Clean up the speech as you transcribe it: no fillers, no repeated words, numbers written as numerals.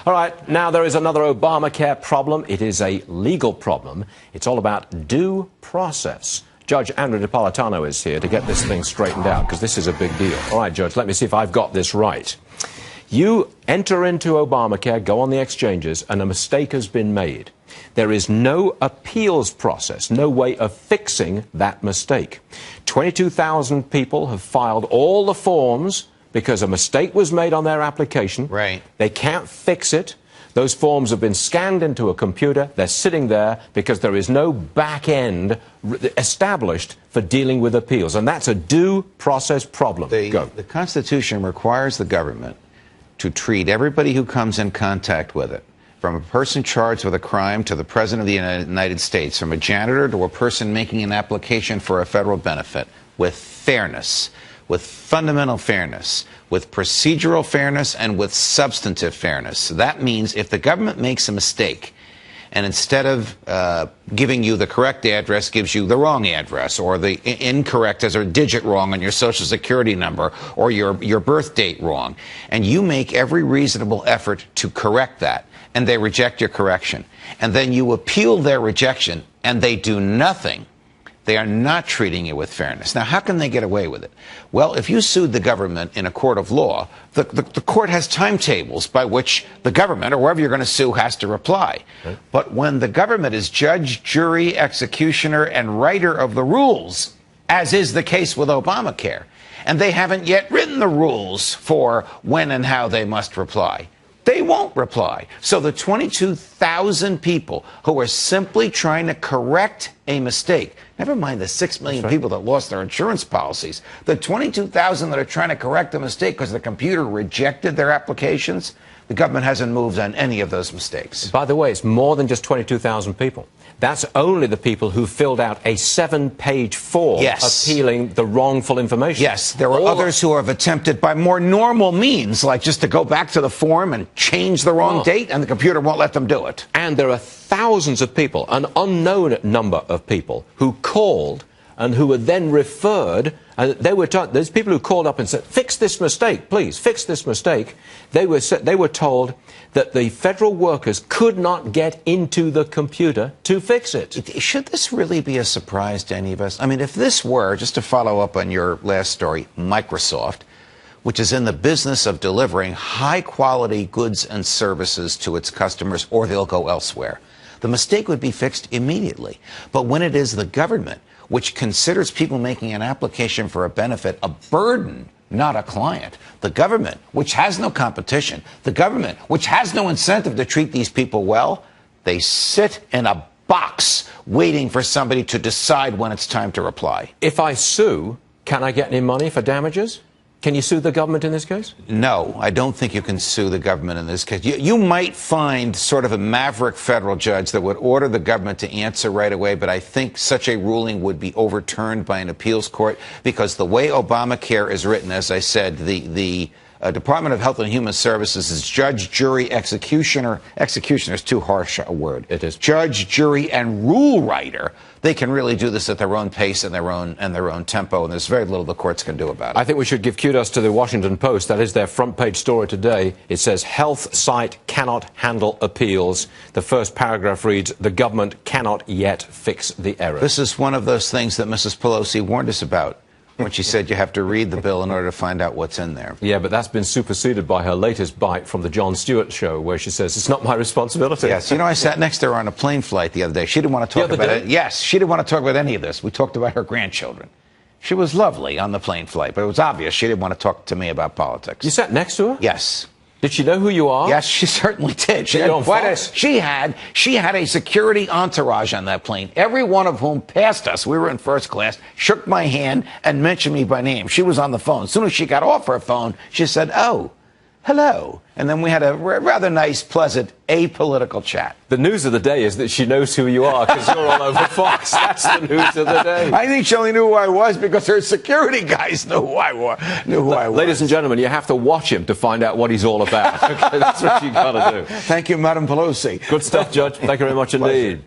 All right, now there is another Obamacare problem. It is a legal problem. It's all about due process. Judge Andrew Napolitano is here to get this thing straightened out, because this is a big deal. All right, Judge, let me see if I've got this right. You enter into Obamacare, go on the exchanges, and a mistake has been made. There is no appeals process, no way of fixing that mistake. 22,000 people have filed all the forms because a mistake was made on their application. Right. They can't fix it. Those forms have been scanned into a computer. They're sitting there because there is no back end established for dealing with appeals. And that's a due process problem. The Constitution requires the government to treat everybody who comes in contact with it, from a person charged with a crime to the President of the United States, from a janitor to a person making an application for a federal benefit, with fairness, with fundamental fairness, with procedural fairness, and with substantive fairness. That means if the government makes a mistake, and instead of giving you the correct address, gives you the wrong address, or the incorrect as a digit wrong on your Social Security number, or your birth date wrong, and you make every reasonable effort to correct that, and they reject your correction, and then you appeal their rejection, and they do nothing, they are not treating you with fairness. Now, how can they get away with it? Well, if you sued the government in a court of law, the court has timetables by which the government, or whoever you're going to sue, has to reply. Right. But when the government is judge, jury, executioner, and writer of the rules, as is the case with Obamacare, and they haven't yet written the rules for when and how they must reply, they won't reply. So the 22,000 people who are simply trying to correct a mistake, never mind the 6 million people that lost their insurance policies, the 22,000 that are trying to correct a mistake because the computer rejected their applications, the government hasn't moved on any of those mistakes. By the way, it's more than just 22,000 people. That's only the people who filled out a 7-page form appealing the wrongful information. Yes, there are others who have attempted by more normal means, like just to go back to the form and change the wrong date, and the computer won't let them do it. And there are thousands of people, an unknown number of people, who called and who were then referred, and they were told, there's people who called up and said, fix this mistake, please, fix this mistake. They were told that the federal workers could not get into the computer to fix it. Should this really be a surprise to any of us? I mean, if this were, just to follow up on your last story, Microsoft, which is in the business of delivering high-quality goods and services to its customers, or they'll go elsewhere, the mistake would be fixed immediately. But when it is the government, which considers people making an application for a benefit a burden, not a client, the government, which has no competition, the government, which has no incentive to treat these people well, they sit in a box waiting for somebody to decide when it's time to reply. If I sue, can I get any money for damages? Can you sue the government in this case? No, I don't think you can sue the government in this case. You might find sort of a maverick federal judge that would order the government to answer right away, but I think such a ruling would be overturned by an appeals court, because the way Obamacare is written, as I said, the Department of Health and Human Services is judge, jury, executioner. Executioner is too harsh a word. It is. Judge, jury, and rule writer. They can really do this at their own pace and their own tempo, and there's very little the courts can do about it. I think we should give kudos to the Washington Post. That is their front page story today. It says, health site cannot handle appeals. The first paragraph reads, the government cannot yet fix the error. This is one of those things that Mrs. Pelosi warned us about when she said you have to read the bill in order to find out what's in there. Yeah, but that's been superseded by her latest bite from the Jon Stewart show, where she says, it's not my responsibility. Yes, you know, I sat next to her on a plane flight the other day. She didn't want to talk about it. Yes, she didn't want to talk about any of this. We talked about her grandchildren. She was lovely on the plane flight, but it was obvious she didn't want to talk to me about politics. You sat next to her? Yes. Did she know who you are? Yes, she certainly did. She had a security entourage on that plane, every one of whom passed us. We were in first class, shook my hand, and mentioned me by name. She was on the phone. As soon as she got off her phone, she said, oh, hello. And then we had a rather nice, pleasant, apolitical chat. The news of the day is that she knows who you are because you're all over Fox. That's the news of the day. I think she only knew who I was because her security guys knew who I was. Ladies and gentlemen, you have to watch him to find out what he's all about. Okay, that's what you got to do. Thank you, Madam Pelosi. Good stuff, Judge. Thank you very much indeed.